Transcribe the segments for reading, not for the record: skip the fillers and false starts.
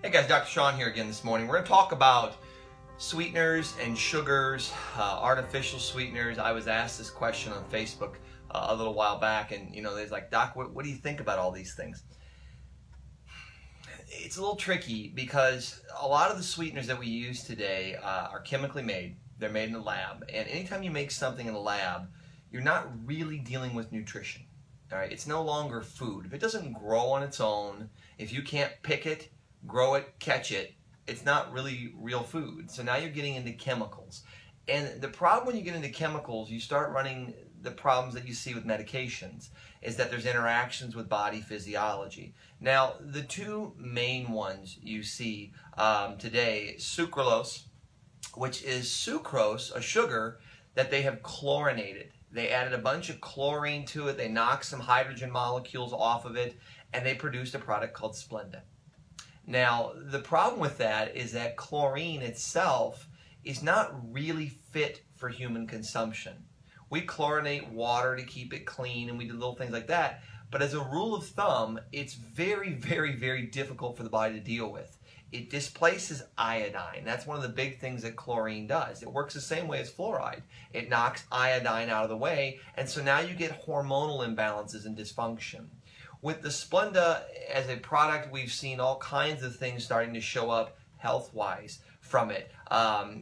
Hey guys, Dr. Sean here again this morning. We're going to talk about sweeteners and sugars, artificial sweeteners. I was asked this question on Facebook a little while back, and there's like, Doc, what do you think about all these things? It's a little tricky because a lot of the sweeteners that we use today are chemically made. They're made in the lab, and anytime you make something in the lab, you're not really dealing with nutrition. All right, it's no longer food. If it doesn't grow on its own, if you can't pick it, grow it, catch it, it's not really real food. So now you're getting into chemicals. And the problem when you get into chemicals, you start running the problems that you see with medications, is that there's interactions with body physiology. Now, the two main ones you see today, sucralose, which is sucrose, a sugar that they have chlorinated. They added a bunch of chlorine to it, they knocked some hydrogen molecules off of it, and they produced a product called Splenda. Now, the problem with that is that chlorine itself is not really fit for human consumption. We chlorinate water to keep it clean, and we do little things like that, but as a rule of thumb, it's very, very, very difficult for the body to deal with. It displaces iodine. That's one of the big things that chlorine does. It works the same way as fluoride. It knocks iodine out of the way, and so now you get hormonal imbalances and dysfunction. With the Splenda as a product, we've seen all kinds of things starting to show up health-wise from it.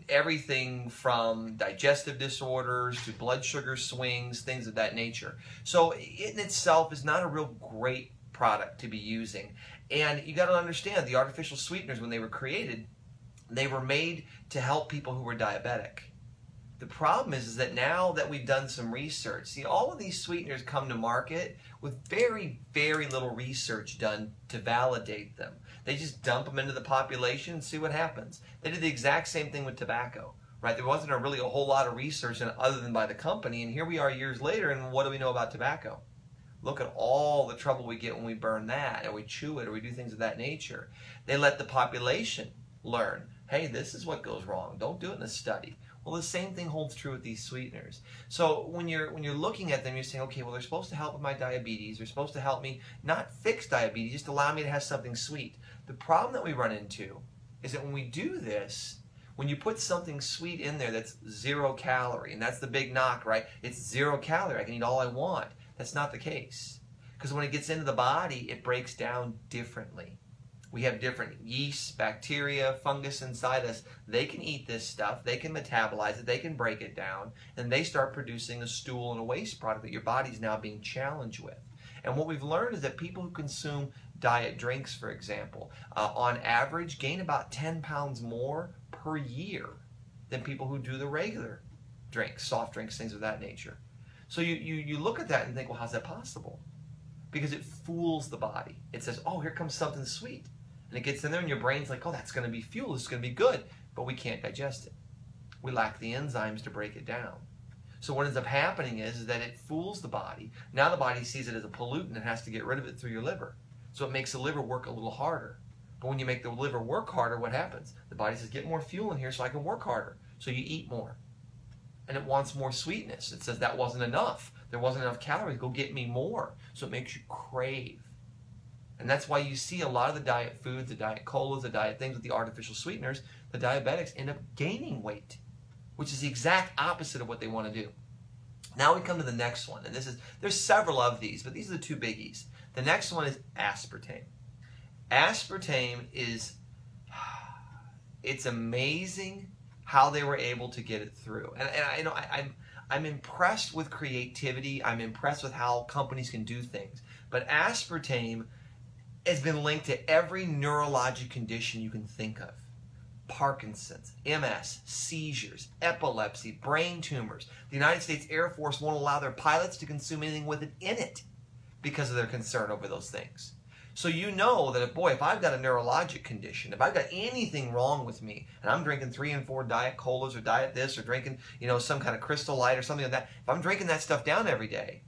Everything from digestive disorders to blood sugar swings, things of that nature. So it in itself is not a real great product to be using. And you got to understand, the artificial sweeteners, when they were created, they were made to help people who were diabetic. The problem is that now that we've done some research, see, all of these sweeteners come to market with very, very little research done to validate them. They just dump them into the population and see what happens. They did the exact same thing with tobacco, right? There wasn't really a whole lot of research other than by the company, and here we are years later, and what do we know about tobacco? Look at all the trouble we get when we burn that, or we chew it, or we do things of that nature. They let the population learn, hey, this is what goes wrong. Don't do it in a study. Well, the same thing holds true with these sweeteners. So when you're looking at them, you're saying, okay, well, they're supposed to help with my diabetes. They're supposed to help me not fix diabetes, just allow me to have something sweet. The problem that we run into is that when we do this, when you put something sweet in there that's 0 calorie, and that's the big knock, right? It's 0 calorie. I can eat all I want. That's not the case. Because when it gets into the body, it breaks down differently. We have different yeasts, bacteria, fungus inside us. They can eat this stuff. They can metabolize it. They can break it down. And they start producing a stool and a waste product that your body's now being challenged with. And what we've learned is that people who consume diet drinks, for example, on average gain about 10 pounds more per year than people who do the regular drinks, soft drinks, things of that nature. So you look at that and think, well, how's that possible? Because it fools the body. It says, oh, here comes something sweet. And it gets in there and your brain's like, oh, that's going to be fuel. This is going to be good. But we can't digest it. We lack the enzymes to break it down. So what ends up happening is that it fools the body. Now the body sees it as a pollutant and has to get rid of it through your liver. So it makes the liver work a little harder. But when you make the liver work harder, what happens? The body says, get more fuel in here so I can work harder. So you eat more. And it wants more sweetness. It says that wasn't enough. There wasn't enough calories. Go get me more. So it makes you crave. And that's why you see a lot of the diet foods, the diet colas, the diet things with the artificial sweeteners, the diabetics end up gaining weight, which is the exact opposite of what they want to do. Now we come to the next one. And there's several of these, but these are the two biggies. The next one is aspartame. Aspartame it's amazing how they were able to get it through. And I'm impressed with creativity. I'm impressed with how companies can do things. But aspartame has been linked to every neurologic condition you can think of. Parkinson's, MS, seizures, epilepsy, brain tumors. The United States Air Force won't allow their pilots to consume anything with it in it because of their concern over those things. So you know that, if I've got a neurologic condition, if I've got anything wrong with me, and I'm drinking 3 and 4 diet colas or diet this, or drinking, some kind of Crystal Light or something like that, if I'm drinking that stuff down every day,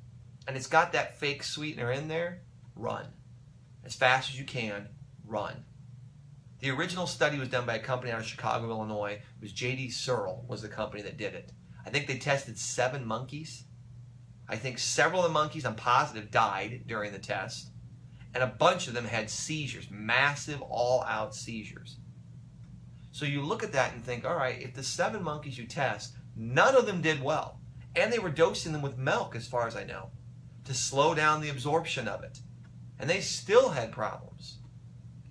and it's got that fake sweetener in there, run. As fast as you can, run. The original study was done by a company out of Chicago, Illinois. It was J.D. Searle was the company that did it. I think they tested 7 monkeys. I think several of the monkeys, I'm positive, died during the test. And a bunch of them had seizures, massive all-out seizures. So you look at that and think, all right, if the 7 monkeys you test, none of them did well. And they were dosing them with milk, as far as I know, to slow down the absorption of it. And they still had problems.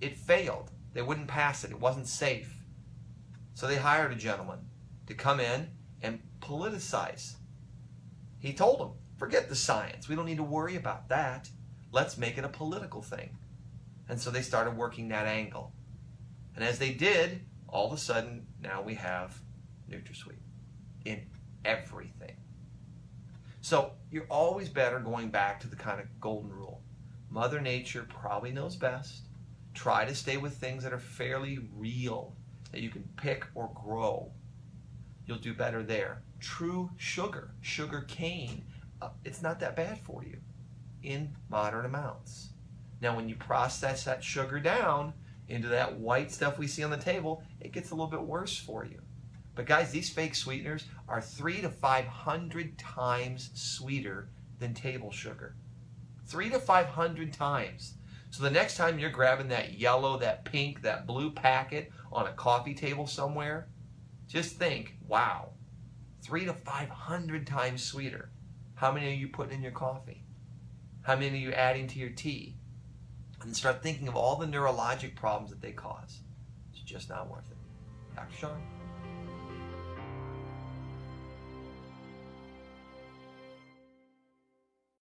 It failed. They wouldn't pass it. It wasn't safe. So they hired a gentleman to come in and politicize. He told them, forget the science. We don't need to worry about that. Let's make it a political thing. And so they started working that angle. And as they did, all of a sudden, now we have NutraSweet in everything. So you're always better going back to the kind of golden rule. Mother Nature probably knows best. Try to stay with things that are fairly real, that you can pick or grow. You'll do better there. True sugar, sugar cane, it's not that bad for you in moderate amounts. Now when you process that sugar down into that white stuff we see on the table, it gets a little bit worse for you. But guys, these fake sweeteners are 300 to 500 times sweeter than table sugar. 300 to 500 times. So the next time you're grabbing that yellow, that pink, that blue packet on a coffee table somewhere, just think, wow, 300 to 500 times sweeter. How many are you putting in your coffee? How many are you adding to your tea? And start thinking of all the neurologic problems that they cause. It's just not worth it. Dr. Sean?